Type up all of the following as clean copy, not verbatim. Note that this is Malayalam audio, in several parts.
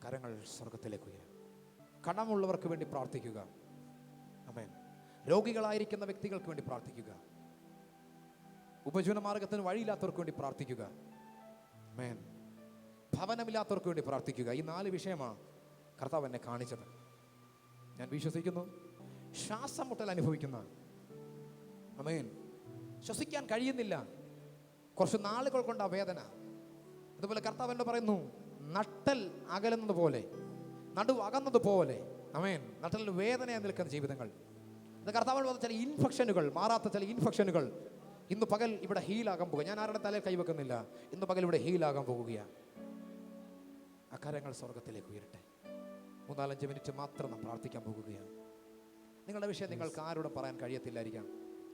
കരങ്ങൾ സ്വർഗത്തിലേക്ക് ഉയരാം. കടമുള്ളവർക്ക് വേണ്ടി പ്രാർത്ഥിക്കുക. ആമേൻ. രോഗികളായിരിക്കുന്ന വ്യക്തികൾക്ക് വേണ്ടി പ്രാർത്ഥിക്കുക. ഉപജീവന മാർഗത്തിന് വഴിയില്ലാത്തവർക്ക് വേണ്ടി പ്രാർത്ഥിക്കുക. ആമേൻ. ഭവനമില്ലാത്തവർക്ക് വേണ്ടി പ്രാർത്ഥിക്കുക. ഈ 4 വിഷയമാണ് കർത്താവ് എന്നെ കാണിച്ചത്. ഞാൻ വിശ്വസിക്കുന്നു ശ്വാസം മുട്ടൽ അനുഭവിക്കുന്ന, ആമേൻ, ശ്വസിക്കാൻ കഴിയുന്നില്ല, കുറച്ച് നാളുകൾ കൊണ്ട് ആ വേദന, അതുപോലെ കർത്താവ് എന്നോട് പറയുന്നു നട്ടൽ അകലുന്നത് പോലെ, നടുവ് അകന്നത് പോലെ, ആമേൻ, നട്ടലിന് വേദനയായി നിൽക്കുന്ന ജീവിതങ്ങൾ. അത് കർത്താവ് പറഞ്ഞ ചില ഇൻഫെക്ഷനുകൾ, മാറാത്ത ചില ഇൻഫെക്ഷനുകൾ ഇന്ന് പകൽ ഇവിടെ ഹീലാകാൻ പോകുക. ഞാൻ ആരുടെ തലയിൽ കൈവെക്കുന്നില്ല. ഇന്ന് പകൽ ഇവിടെ ഹീലാകാൻ പോകുകയാണ്. അക്കാര്യങ്ങൾ സ്വർഗത്തിലേക്ക് ഉയരട്ടെ. 3-4 മിനിറ്റ് മാത്രം നാം പ്രാർത്ഥിക്കാൻ പോകുകയാണ്. നിങ്ങളുടെ വിഷയം നിങ്ങൾക്ക് ആരോടും പറയാൻ കഴിയത്തില്ലായിരിക്കാം.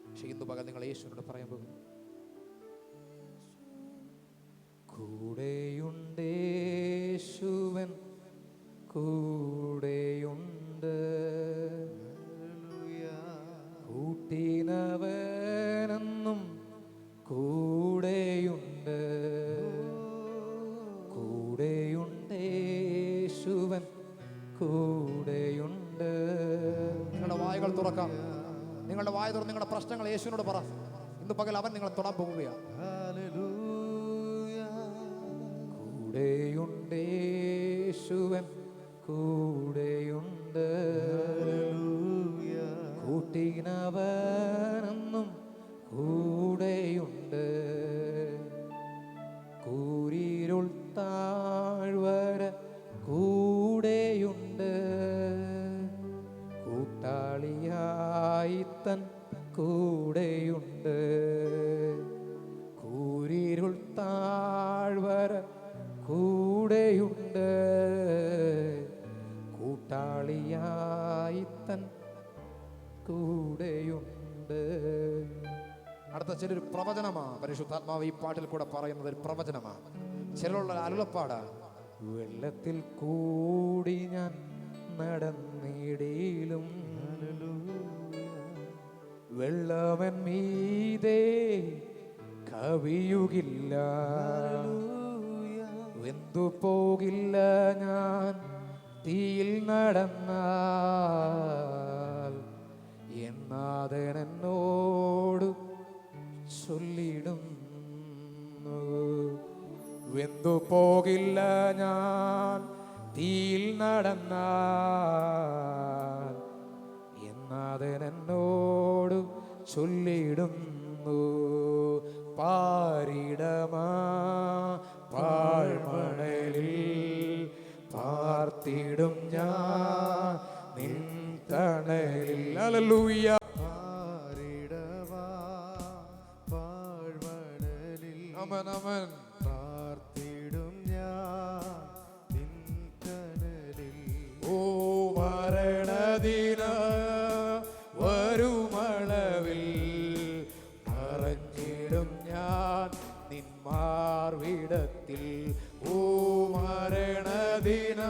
പക്ഷെ ഇന്ന് പകൽ നിങ്ങൾ യേശുവിനോട് പറയാൻ പോകുന്നു. കൂടെയുണ്ട് യേശുവൻ, കൂടെയുണ്ട്, കൂട്ടിനവനെന്നും കൂടെയുണ്ട്, കൂടെയുണ്ട് യേശുവൻ, കൂടെയുണ്ട്. നിങ്ങളുടെ വായകൾ തുറക്കാം. നിങ്ങളുടെ വായ തുറന്ന് നിങ്ങളുടെ പ്രശ്നങ്ങൾ യേശുവിനോട് പറ. ഇന്ന് പകൽ അവൻ നിങ്ങളെ തൊടാൻ പോകുകയാണ്. കൂടെയുണ്ട് യേശുവൻ, കൂടെയുണ്ട്, കൂട്ടിനവനെന്നും കൂടെയുണ്ട്, കൂരിരുൾ താഴ്വര കൂടെയുണ്ട്, കൂട്ടാളിയായി തൻ കൂടെയുണ്ട്, കൂരിരുൾ താഴ്വര കൂടെയുണ്ട്, കൂട്ടാളിയായി തൻ കൂടെയുണ്ട്. അടുത്ത ചിലൊരു പ്രവചനമാണ്. പരിശുദ്ധാത്മാവ് ഈ പാട്ടിൽ കൂടെ പറയുന്നത് ഒരു പ്രവചനമാണ്. ചിലരുള്ള അരുളപ്പാടാ. വെള്ളത്തിൽ കൂടി ഞാൻ നടന്നിടയിലും വെള്ളവൻ മീതേ കവിയുകില്ല, വെന്തു പോകില്ല ഞാൻ തീയിൽ നടന്നാൽ, എന്നാഥൻ എന്നോട് ചൊല്ലിടുന്നു. വെന്തു പോകില്ല ഞാൻ തീയിൽ നടന്നാൽ, എന്നാഥൻ എന്നോട് ചൊല്ലിടുന്നു. പാരിടമാ പാഴ്മണലിൽ പാർത്തിടും ഞാൻ നിൻ തണലിൽ. ഹല്ലേലൂയ. പാരിടമാ പാഴ്മണലിൽ, ആമേൻ ആമേൻ, പാർത്തിടും ഞാൻ നിൻ തണലിൽ. ഓ മരണദിന വരുമളവിൽ മറഞ്ഞിടും ഞാൻ നിൻ മാർവിടത്തിൽ. ഓ മരണദിന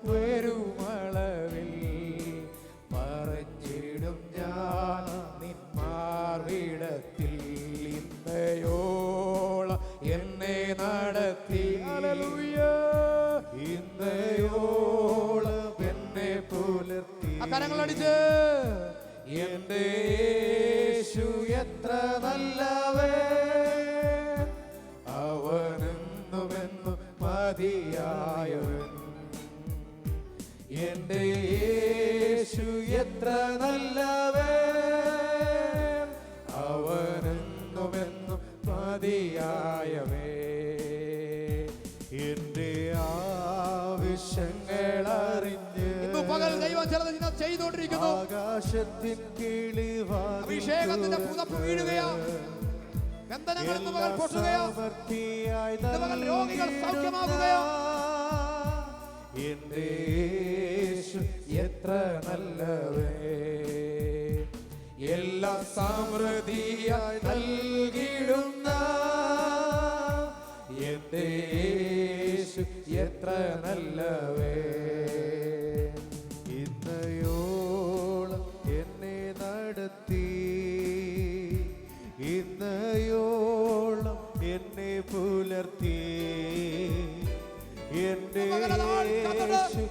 വരുമളവിൽ മറഞ്ഞിടും ഞാൻ നിൻ മാർവിടത്തിൽ. ഇന്നയോളം എന്നെ നടത്തി, ഹല്ലേലൂയ, ഇന്നയോളം എന്നെ പുലർത്തി. കരങ്ങളടിച്ച് എന്റെ യേശു എത്ര നല്ലവൻ, അവനെന്നുമെന്നും മതിയായവൻ. എന്റെ യേശു എത്ര നല്ലവൻ, അവനെന്നുമെന്നും മതിയായവൻ. എന്റെ ആവശ്യങ്ങൾ അറിഞ്ഞ് ഇന്നു പകൽ ദൈവം ചിലത് ചെയ്തുകൊണ്ടിരിക്കുന്നു. ആകാശത്തിൻ കിളി അഭിഷേകത്തിന്റെ പുതപ്പ് വീഴുകയാണ്. ബന്ധനങ്ങൾ ഇന്ന് പകൽ പൊട്ടുകയാണ്. ഇന്ന് പകൽ രോഗികൾ സൗഖ്യമാകുകയാണ്. എന്റെ യേശു എത്ര നല്ലവൻ, എല്ലാം സമൃദ്ധിയായി നൽകിടുന്ന എന്റെ യേശു എത്ര നല്ലവൻ. ഇന്നയോളം എന്നെ നടത്തി, ഇന്നയോളം എന്നെ പുലർത്തി. എന്റെ യേശു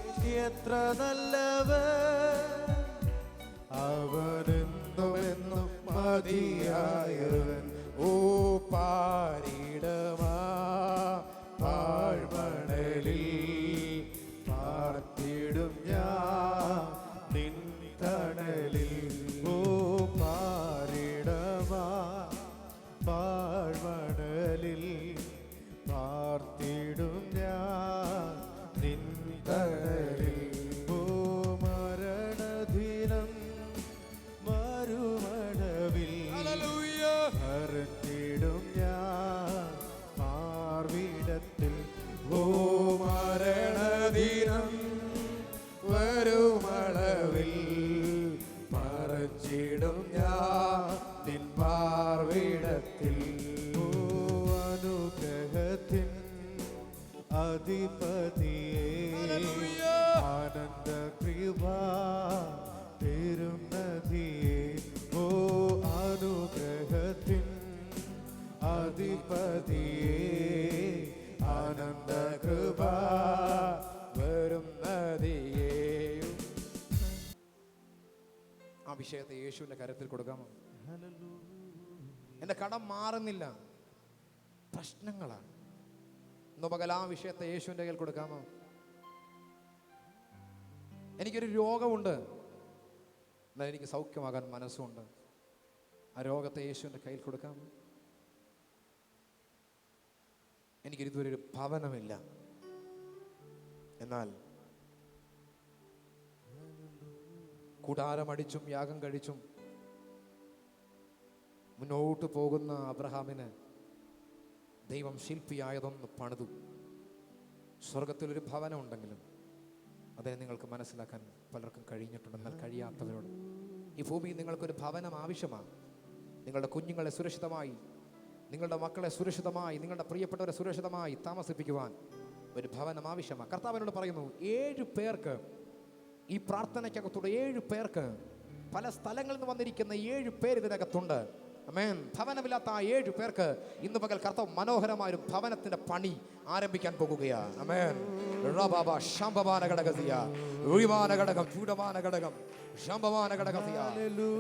എത്ര നല്ലവൻ, അവനെന്നുമെന്നും മതിയായവൻ. ഓ പാരിടമാ പാഴ്മണലിൽ പാർത്തിടും ഞാൻ നിൻ തണലിൽ. ഓ പാരിടമാ പാഴ്മണലിൽ പാർത്തിടും ഞാൻ നിൻ തണലിൽ. ഓ മരണദിനം മരുമഴവിൽ മറന്നിടും ഞാൻ മാർവിടത്തിൽ. ഓ മരണദിനം വരുമളവിൽ മറച്ചിടും ഞാൻ നിൻ പാർവിടത്തിൽ. ഓ അനുഗ്രഹത്തിൻ അധിപതിയേ, ആനന്ദ കൃപ പെരും നദിയേ. ഓ അനുഗ്രഹത്തിൻ അധിപതിയേ, ആനന്ദ കൃപ വരും നദിയേയും. ആ വിഷയത്തെ യേശുവിന്റെ കരത്തിൽ കൊടുക്കാമോ? എന്റെ കടം മാറുന്നില്ല, പ്രശ്നങ്ങളാണ്. ഇന്ന് പകൽ ആ വിഷയത്തെ യേശുവിന്റെ കയ്യിൽ കൊടുക്കാമോ? എനിക്കൊരു രോഗമുണ്ട്, എന്നാൽ എനിക്ക് സൗഖ്യമാകാൻ മനസ്സുണ്ട്. ആ രോഗത്തെ യേശുവിന്റെ കയ്യിൽ കൊടുക്കാമോ? എനിക്കിതുവരെ ഒരു ഭവനമില്ല, എന്നാൽ കൂടാരമടിച്ചും യാഗം കഴിച്ചും മുന്നോട്ട് പോകുന്ന അബ്രഹാമിന് ദൈവം ശില്പിയായതൊന്ന് പണിതു. സ്വർഗത്തിലൊരു ഭവനം ഉണ്ടെങ്കിലും അതിനെ നിങ്ങൾക്ക് മനസ്സിലാക്കാൻ പലർക്കും കഴിഞ്ഞിട്ടുണ്ട്. എന്നാൽ കഴിയാത്തവരോട്, ഈ ഭൂമിയിൽ നിങ്ങൾക്കൊരു ഭവനം ആവശ്യമാണ്. നിങ്ങളുടെ കുഞ്ഞുങ്ങളെ സുരക്ഷിതമായി, നിങ്ങളുടെ മക്കളെ സുരക്ഷിതമായി, നിങ്ങളുടെ പ്രിയപ്പെട്ടവരെ സുരക്ഷിതമായി താമസിപ്പിക്കുവാൻ ഒരു ഭവനം ആവശ്യമാണ്. കർത്താവിനോട് പറയുന്നു, 7 പേർക്ക് ഈ പ്രാർത്ഥനയ്ക്കകത്തൂടെ 7 പേർക്ക്, പല സ്ഥലങ്ങളിൽ നിന്ന് വന്നിരിക്കുന്ന 7 പേര് ഇതിനകത്തുണ്ട്. ആമേൻ. ഭവനമില്ലാത്ത ആ 7 പേർക്ക് ഇന്ന് പകൽ കർത്താവ് മനോഹരമായൊരു ഭവനത്തിന്റെ പണി ആരംഭിക്കാൻ പോകുകയാണ്. ആമേൻ.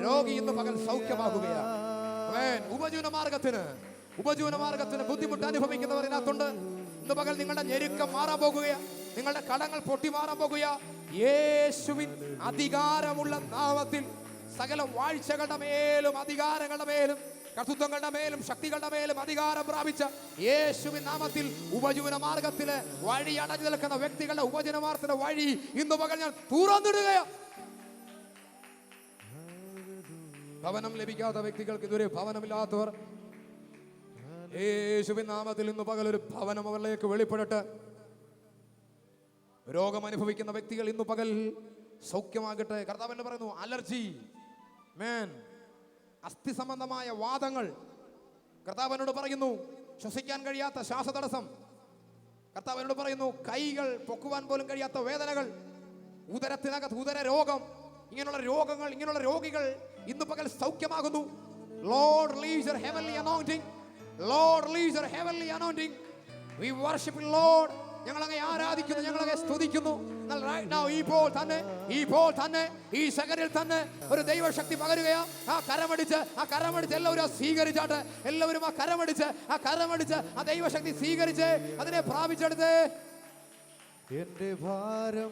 രോഗി ഇന്ന് പകൽ സൗഖ്യമാകുകയാണ്. ആമേൻ. ഉപജീവന മാർഗത്തിന് ബുദ്ധിമുട്ട് അനുഭവിക്കുന്നവർ ഇതിനകത്തുണ്ട്. ഇന്ന് പകൽ നിങ്ങളുടെ ഞെരുക്കം മാറാൻ പോകുകയാ, നിങ്ങളുടെ കടങ്ങൾ പൊട്ടി മാറാൻ പോകുകയാ. യേശുവിൻ അധികാരമുള്ള നാമത്തിൽ സകല വാഴ്ചകളുടെ മേലും അധികാരങ്ങളുടെ മേലും കർത്തൃത്വങ്ങളുടെ മേലും ശക്തികളുടെ മേലും അധികാരം പ്രാപിച്ച യേശുവിൻ നാമത്തിൽ ഉപജീവന മാർഗത്തില് വഴി അടഞ്ഞു നിൽക്കുന്ന വ്യക്തികളുടെ ഉപജീവന മാർഗത്തിന്റെ വഴി ഇന്ന് പകൽ ഞാൻ തുറന്നിടുകയാ. ഭവനം ലഭിക്കാത്ത വ്യക്തികൾക്ക്, ഇതുവരെ ഭവനമില്ലാത്തവർ, യേശുവിൻ നാമത്തിൽ ഇന്ന് പകൽ ഒരു ഭവനം അവരിലേക്ക് വെളിപ്പെടട്ടെ. രോഗം അനുഭവിക്കുന്ന വ്യക്തികൾ ഇന്ന് പകൽ സൗഖ്യമാകട്ടെ. കർത്താവ് എന്ന് പറയുന്നു, അലർജി, അസ്ഥി സംബന്ധമായ വാദങ്ങൾ, കർത്താവിനോട് പറയുന്നു ശ്വസിക്കാൻ കഴിയാത്ത ശ്വാസതടസ്സം, കർത്താവിനോട് പറയുന്നു കൈകൾ പൊക്കുവാൻ പോലും കഴിയാത്ത വേദനകൾ, ഉദരത്തിനകത്ത് ഉദര രോഗം, ഇങ്ങനെയുള്ള രോഗങ്ങൾ, ഇങ്ങനെയുള്ള രോഗികൾ ഇന്ന് പകൽ സൗഖ്യമാകുന്നു. Lord release your heavenly anointing. Lord release your heavenly anointing. We worship you, Lord. ഞങ്ങളങ്ങെ ആരാധിക്കുന്നു, ഞങ്ങളങ്ങെ സ്തുതിക്കുന്നു. ഇപ്പോൾ തന്നെ ഈ സെക്കൻഡിൽ തന്നെ ഒരു ദൈവശക്തി പകരുകയാ. ആ കരമടിച്ച് എല്ലാവരും സ്വീകരിച്ചാട്ടെ. എല്ലാവരും ആ കരമടിച്ച് ആ ദൈവശക്തി സ്വീകരിച്ച് അതിനെ പ്രാപിച്ചെടുത്ത്. എന്റെ ഭാരം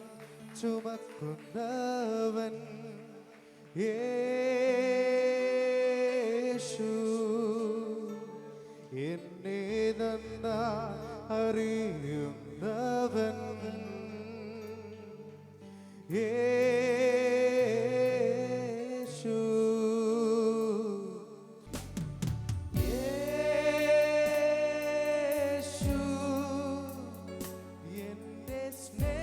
ചുമക്കുന്നവൻ യേശു, എന്നെ നന്നായി അറിയുന്നവൻ യേശു. യേശു എന്റെ സ്നേഹിതൻ,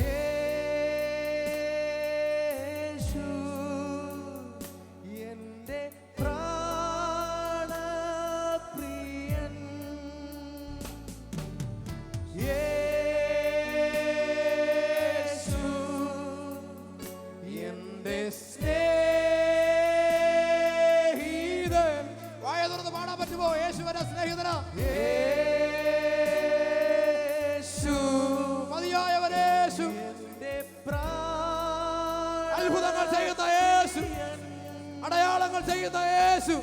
യേശു എന്റെ പ്രാണപ്രിയൻ, യേശു എന്റെ സ്നേഹിതൻ. വായ തുറന്ന് പാടാൻ പറ്റുമോ? യേശു മതിയായവന്റെ സ്നേഹിതനാ, യേശു മതിയായവൻ യേശു, എന്റെ പ്രാണപ്രിയൻ, അത്ഭുതങ്ങൾ ചെയ്യുന്ന യേശു, അടയാളങ്ങൾ ചെയ്യുന്ന യേശു.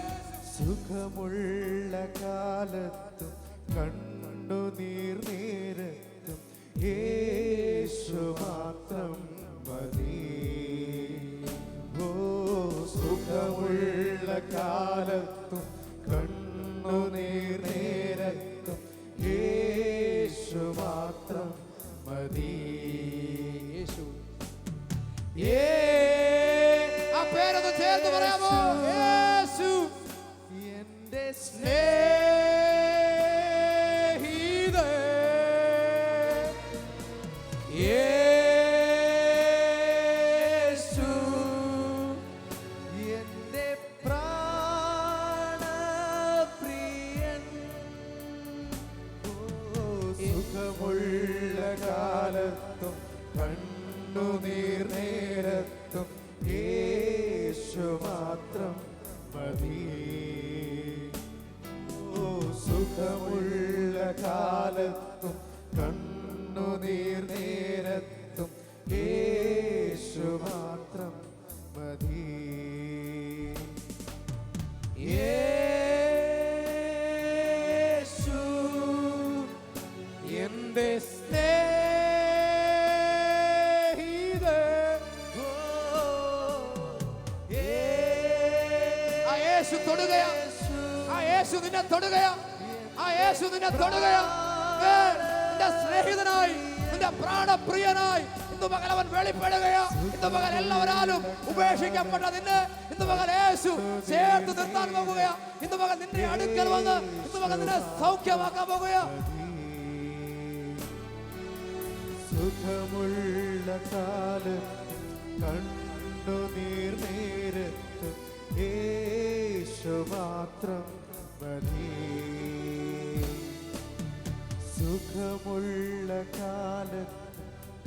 സുഖമുള്ള കാലത്തും കണ്ണുനീർ നേരത്തും യേശു മാത്രം മതി. ഓ സുഖമുള്ള കാലത്തും കണ്ണുനീർ നേരത്തും യേശു മാത്രം മതി. യേശു, ആ പേരൊന്ന് ചേർത്ത് പറയാമോ? യേശു എന്റെ സ്നേഹിതൻ, യേശു എന്റെ പ്രാണപ്രിയൻ. ഓ സുഖമുള്ള കാലത്തും കണ്ണുനീർ നേരത്തും യേശു മാത്രം മതി. ഓ സുഖമുള്ള കാലത്തും കണ്ണുനീർ നേരത്തും യേശു മാത്രം മതി. യേശു എന്റെ സ്നേഹിതൻ. ആ യേശു തൊടുകയാ, ആ യേശു നിന്നെ തൊടുകയാ, ആ യേശു നിന്നെ തൊടുകയാ. നിന്റെ സ്നേഹിതനായി, നിന്റെ പ്രാണപ്രിയനായി ഇന്ന് പകൽ അവൻ വെളിപ്പെടുകയാ. ഇന്ന് പകൽ എല്ലാവരാലും ഉപേക്ഷിക്കപ്പെട്ട നിന്നെ ഇന്ന് പകൽ യേശു ചേർത്ത് നിർത്താൻ പോകുകയാ. ഇന്ന് പകൽ നിന്റെ അടുക്കൽ വന്ന് ഇന്ന് പകൽ നിന്നെ സൗഖ്യമാക്കാൻ പോകുകയാ. സുഖമുള്ള കാലം കണ്ണുനീർ നേരത്തും യേശു മാത്രം മതി. സുഖമുള്ള കാലം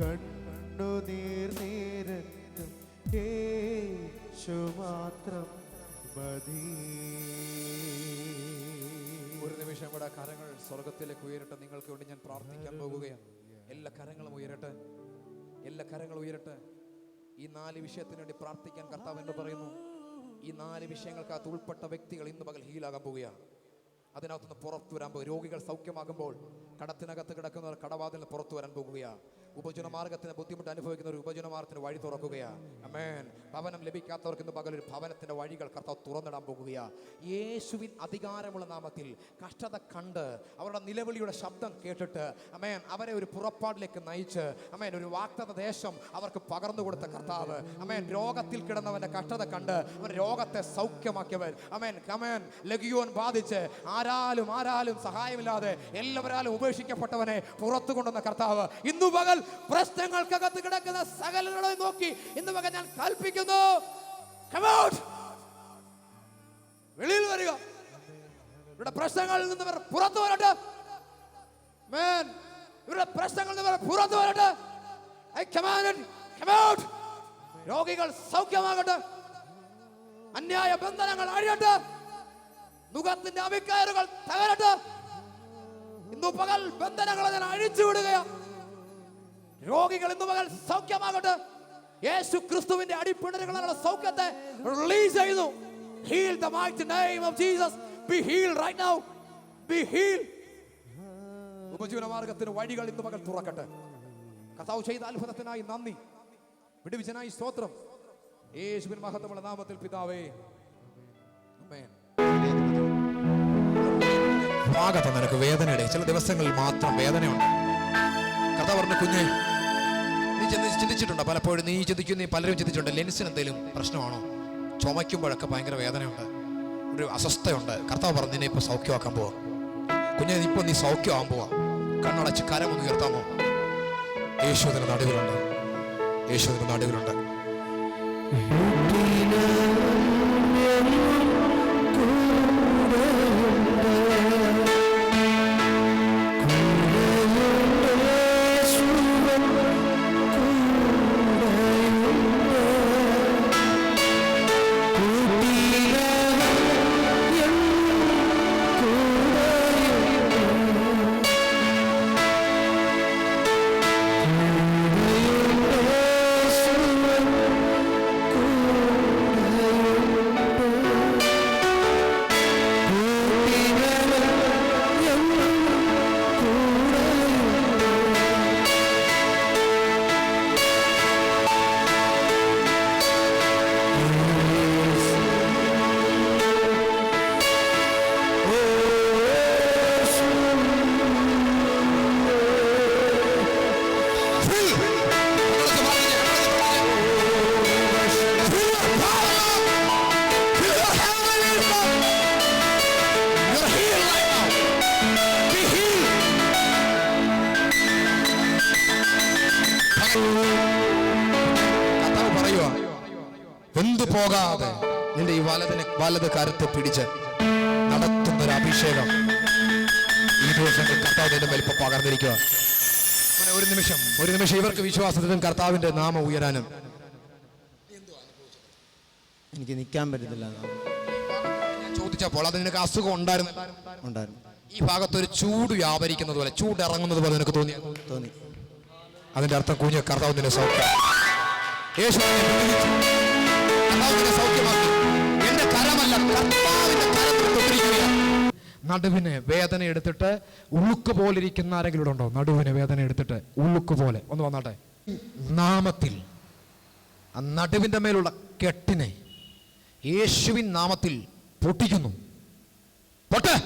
കണ്ണുനീർ നേരത്തും യേശു മാത്രം മതി. ഒരു നിമിഷം കൂടെ കരങ്ങൾ സ്വർഗത്തിലേക്ക് ഉയരട്ടെ. നിങ്ങൾക്ക് വേണ്ടി ഞാൻ പ്രാർത്ഥിക്കാൻ പോകുകയാണ്. എല്ലാ കരങ്ങളും ഉയരട്ടെ, എല്ലാ കരങ്ങളും ഉയരട്ടെ. ഈ 4 വിഷയത്തിന് വേണ്ടി പ്രാർത്ഥിക്കാൻ കർത്താവ് എന്ന് പറയുന്നു. ഈ 4 വിഷയങ്ങൾക്കകത്ത് ഉൾപ്പെട്ട വ്യക്തികൾ ഇന്ന് പകൽ ഹീലാകാൻ പോവുകയാണ്. അതിനകത്തുനിന്ന് പുറത്തു വരാൻ പോകും. രോഗികൾ സൗഖ്യമാകുമ്പോൾ കടത്തിനകത്ത് കിടക്കുന്നവർ കടവാതിൽ പുറത്തു വരാൻ പോകുകയാണ്. ഉപജന മാർഗത്തിന് ബുദ്ധിമുട്ട് അനുഭവിക്കുന്നവർ ഉപജന മാർഗത്തിന് വഴി തുറക്കുകയാണ്. ആമേൻ. ഭവനം ലഭിക്കാത്തവർക്ക് ഇന്ന് പകൽ ഒരു ഭവനത്തിന്റെ വഴികൾ കർത്താവ് തുറന്നിടാൻ പോകുകയാണ്. യേശുവിൻ അധികാരമുള്ള നാമത്തിൽ കഷ്ടത കണ്ട് അവരുടെ നിലവിളിയുടെ ശബ്ദം കേട്ടിട്ട് ആമേൻ അവരെ ഒരു പുറപ്പാടിലേക്ക് നയിച്ച് ആമേൻ ഒരു വാഗ്ദത്ത ദേശം അവർക്ക് പകർന്നു കൊടുത്ത കർത്താവ്. ആമേൻ. രോഗത്തിൽ കിടന്നവന്റെ കഷ്ടത കണ്ട് അവൻ രോഗത്തെ സൗഖ്യമാക്കിയവൻ. ആമേൻ. ആമേൻ. ലഗിയോൻ ബാധിച്ച് ആരാലും സഹായമില്ലാതെ എല്ലാവരാലും ഉപേക്ഷിക്കപ്പെട്ടവനെ പുറത്തു കൊണ്ടുവന്ന കർത്താവ് ഇന്നു പകൽ പ്രശ്നങ്ങൾക്കകത്ത് കിടക്കുന്ന സകലങ്ങളെ നോക്കി ഇന്ന് പകൽ ഞാൻ കൽപ്പിക്കുന്നു, വെളിയിൽ വരിക. ഇവരുടെ പ്രശ്നങ്ങളിൽ നിന്ന് പുറത്തു വരട്ടെ. ഇവരുടെ പ്രശ്നങ്ങളിൽ നിന്ന് പുറത്തു വരട്ടെ. രോഗികൾ സൗഖ്യമാകട്ടെ. അന്യായ ബന്ധനങ്ങൾ അഴിയട്ടെ. മുഖത്തിന്റെ അവിക്കയറുകൾ തകരട്ടെ. ഇന്നു പകൽ ബന്ധനങ്ങളെ ഞാൻ അഴിച്ചു വിടുകയാണ്. രോഗികൾ ഇന്നു പകൽ സൗഖ്യമാകട്ടെ. യേശു ക്രിസ്തുവിന്റെ അടിപ്പിണരുകളുടെ സൗഖ്യത്തെ റിലീസ് ചെയ്യുന്നു. Heal the mighty name of Jesus. Be healed right now. Be healed. ഉപജീവന മാർഗത്തിന് വഴികൾ ഇന്നു പകൽ തുറക്കട്ടെ. കർത്താവ് ചെയ്ത അത്ഭുതത്തിനായി നന്ദി, വിടുവിച്ചനായി സ്തോത്രം. യേശുവിൻ മഹത്വമുള്ള നാമത്തിൽ പിതാവേ, ആമേൻ. ഭാഗത്ത് നിനക്ക് വേദനയുടെ ചില ദിവസങ്ങളിൽ മാത്രം വേദനയുണ്ട്. കർത്താവ് പറഞ്ഞു, കുഞ്ഞേ നീ ചിന്തിച്ചിട്ടുണ്ടോ? പലപ്പോഴും നീ ചിന്തിക്കുന്നു, പലരും ചിന്തിച്ചിട്ടുണ്ട്, ലെൻസിന് എന്തെങ്കിലും പ്രശ്നമാണോ? ചുമയ്ക്കുമ്പോഴൊക്കെ ഭയങ്കര വേദനയുണ്ട്, ഒരു അസ്വസ്ഥയുണ്ട്. കർത്താവ് പറഞ്ഞു, നിന്നെ ഇപ്പോൾ സൗഖ്യമാക്കാൻ പോവാ. കുഞ്ഞെ ഇപ്പോൾ നീ സൗഖ്യമാകാൻ പോവാ. കണ്ണടച്ച് കരമൊന്ന് ഉയർത്താമോ? യേശുവിന്റെ നടുവിലുണ്ട്, യേശുവിന്റെ നടുവിലുണ്ട്. കൂടെ കർത്താവ് പറയുക, വെന്തു പോകാതെ നിന്റെ ഈ വലത് കരുത്ത് പിടിച്ച് നടത്തുന്നൊരു അഭിഷേകം ഈ ദിവസങ്ങളിൽ കർത്താവ് നിന്റെ മേൽ ഇപ്പൊ പകർന്നിരിക്കുക. ഒരു നിമിഷം ഇവർക്ക് വിശ്വാസത്തിലും കർത്താവിന്റെ നാമം ഉയരാനും. എനിക്ക് നിൽക്കാൻ പറ്റത്തില്ല. ഞാൻ ചോദിച്ചപ്പോൾ അത് നിനക്ക് അസുഖം ഉണ്ടായിരുന്നു. ഈ ഭാഗത്ത് ഒരു ചൂട് വ്യാപരിക്കുന്നത് പോലെ, ചൂട് ഇറങ്ങുന്നത് പോലെ നിനക്ക് തോന്നി. അതിന്റെ അർത്ഥം കുഞ്ഞ് കർത്താവ് നിന്നെ സൗഖ്യം, യേശു നിന്നെ സൗഖ്യമാക്കി. എന്റെ കരമല്ല, കർത്താവിന്റെ കരം തൊട്ടിരിക്കുകയാണ്. നടുവിന് വേദന എടുത്തിട്ട് ഉളുക്ക് പോലെ ഇരിക്കുന്ന ആരെങ്കിലും ഉണ്ടോ? നടുവിന് വേദന എടുത്തിട്ട് ഉളുക്ക് പോലെ ഒന്ന് വന്നാട്ടെ. നാമത്തിൽ ആ നടുവിന്റെ മേലുള്ള കെട്ടിനെ യേശുവിൻ നാമത്തിൽ പൊട്ടിക്കുന്നു. പൊട്ടെ.